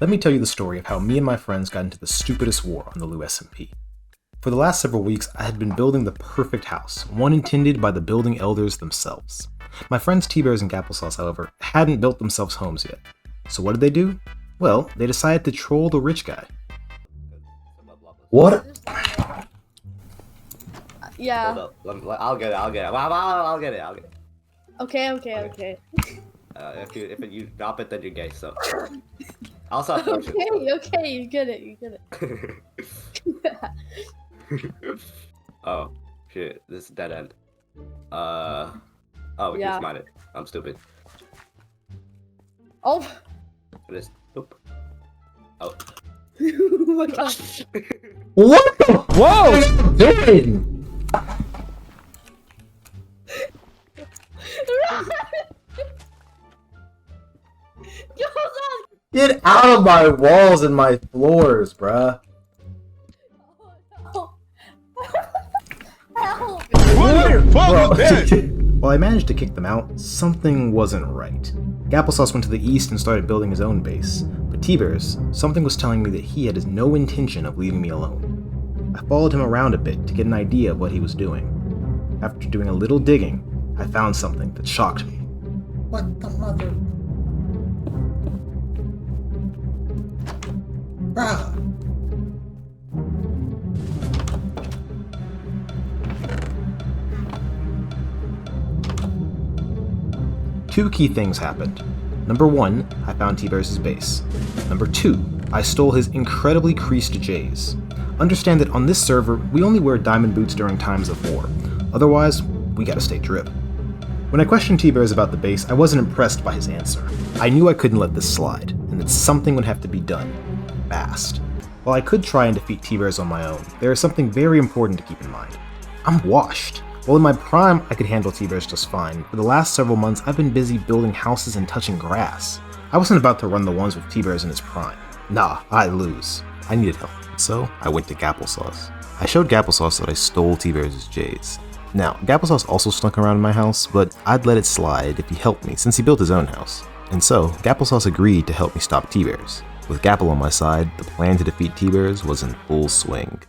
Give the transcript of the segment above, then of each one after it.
Let me tell you the story of how me and my friends got into the stupidest war on the SMP. For the last several weeks, I had been building the perfect house, one intended by the building elders themselves. My friends T-Bears and Gpplesauce, however, hadn't built themselves homes yet. So what did they do? Well, they decided to troll the rich guy. What? Yeah. Hold up. I'll get it. Okay. If you drop it, then you're gay. So I'll stop. Okay, you get it. Oh shit! This is dead end. Oh, we Yeah. just mined it. I'm stupid. Oh. It is. Oop. Oh. Oh my god. What the? Whoa! Dude! Get out of my walls and my floors, bruh. Help. Bro, while I managed to kick them out, something wasn't right. Gpplesauce went to the east and started building his own base, but T-Bears, something was telling me that he had no intention of leaving me alone. I followed him around a bit to get an idea of what he was doing. After doing a little digging, I found something that shocked me. What the mother? Bruh. Two key things happened. Number one, I found T-Bears' base. Number two, I stole his incredibly creased J's. Understand that on this server, we only wear diamond boots during times of war. Otherwise, we gotta stay drip. When I questioned T-Bears about the base, I wasn't impressed by his answer. I knew I couldn't let this slide, and that something would have to be done. Fast. While I could try and defeat T-Bears on my own, there is something very important to keep in mind. I'm washed. While in my prime, I could handle T-Bears just fine. For the last several months, I've been busy building houses and touching grass. I wasn't about to run the ones with T-Bears in his prime. Nah, I'd lose. I needed help. So, I went to Gpplesauce. I showed Gpplesauce that I stole T-Bears' J's. Now, Gpplesauce also snuck around in my house, but I'd let it slide if he helped me since he built his own house. And so, Gpplesauce agreed to help me stop T-Bears. With Gapple on my side, the plan to defeat T-Bears was in full swing.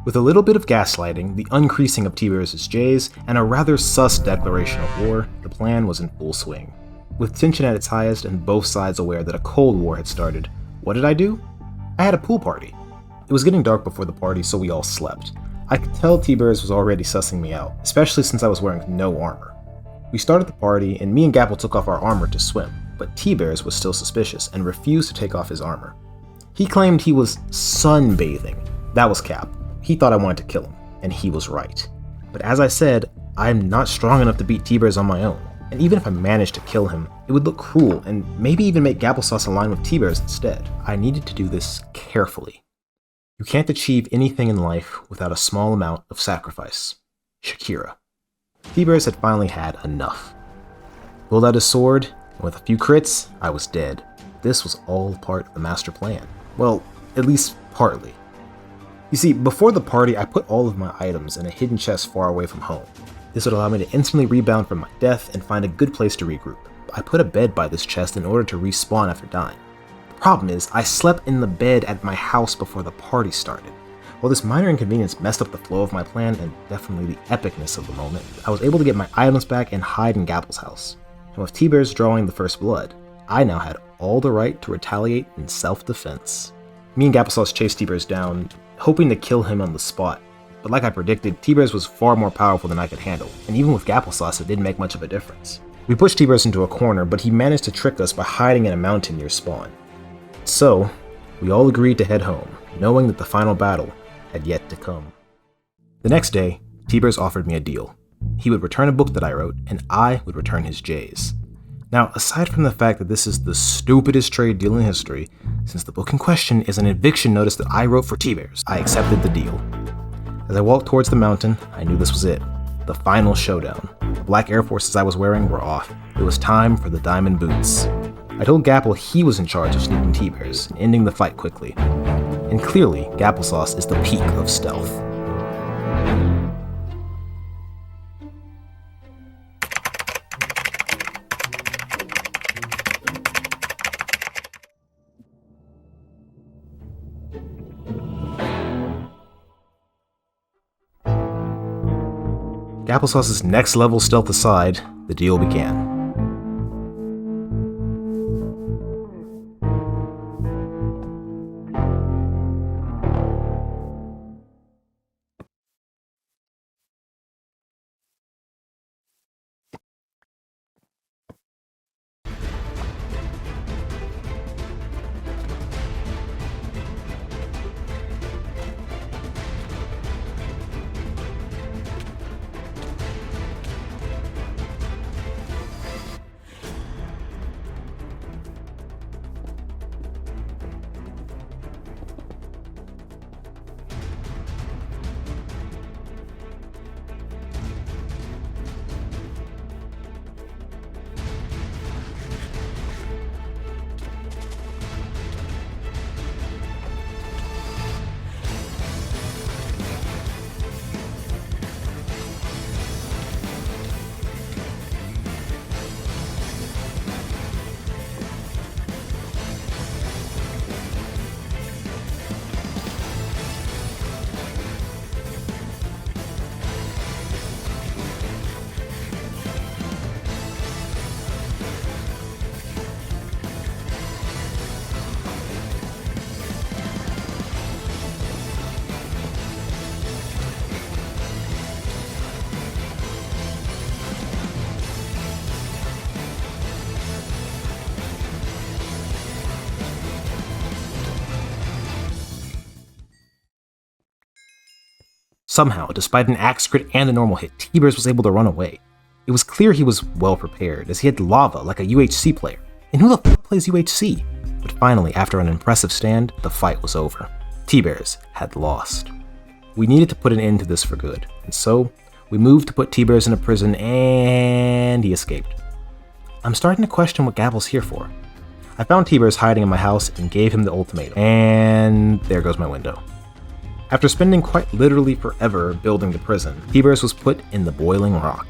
With a little bit of gaslighting, the uncreasing of T-Bears' J's, and a rather sus declaration of war, the plan was in full swing. With tension at its highest and both sides aware that a Cold War had started, what did I do? I had a pool party. It was getting dark before the party, so we all slept. I could tell T-Bears was already sussing me out, especially since I was wearing no armor. We started the party, and me and Gapple took off our armor to swim, but T-Bears was still suspicious and refused to take off his armor. He claimed he was sunbathing. That was cap. He thought I wanted to kill him, and he was right. But as I said, I'm not strong enough to beat T-Bears on my own, and even if I managed to kill him, it would look cruel and maybe even make Gpplesauce align with T-Bears instead. I needed to do this carefully. You can't achieve anything in life without a small amount of sacrifice. Shakira. T-Bears had finally had enough. Pulled out his sword, and with a few crits, I was dead. This was all part of the master plan. Well, at least partly. You see, before the party, I put all of my items in a hidden chest far away from home. This would allow me to instantly rebound from my death and find a good place to regroup. I put a bed by this chest in order to respawn after dying. The problem is, I slept in the bed at my house before the party started. While this minor inconvenience messed up the flow of my plan and definitely the epicness of the moment, I was able to get my items back and hide in Gapple's house. And with T-Bears drawing the first blood, I now had all the right to retaliate in self-defense. Me and Gpplesauce chased T-Bears down, hoping to kill him on the spot. But like I predicted, T-Bears was far more powerful than I could handle, and even with Gpplesauce, it didn't make much of a difference. We pushed T-Bears into a corner, but he managed to trick us by hiding in a mountain near spawn. So, we all agreed to head home, knowing that the final battle had yet to come. The next day, T-Bears offered me a deal. He would return a book that I wrote, and I would return his J's. Now, aside from the fact that this is the stupidest trade deal in history, since the book in question is an eviction notice that I wrote for T-Bears, I accepted the deal. As I walked towards the mountain, I knew this was it. The final showdown. The black Air Forces I was wearing were off. It was time for the diamond boots. I told Gapple he was in charge of sneaking T-Bears and ending the fight quickly. And clearly, Gpplesauce is the peak of stealth. Gpplesauce's next level stealth aside, the deal began. Somehow, despite an axe crit and a normal hit, T-Bears was able to run away. It was clear he was well prepared, as he had lava like a UHC player. And who the fuck plays UHC? But finally, after an impressive stand, the fight was over. T-Bears had lost. We needed to put an end to this for good, and so we moved to put T-Bears in a prison, and he escaped. I'm starting to question what Gabble's here for. I found T-Bears hiding in my house and gave him the ultimatum, and there goes my window. After spending quite literally forever building the prison, T-Bears was put in the boiling rock.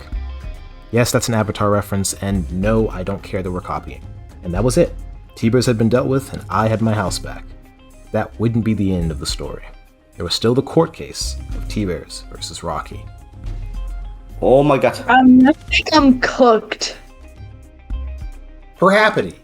Yes, that's an Avatar reference, and no, I don't care that we're copying. And that was it. T-Bears had been dealt with, and I had my house back. That wouldn't be the end of the story. There was still the court case of T-Bears versus Rocky. Oh my god. I think I'm cooked. Perhappity.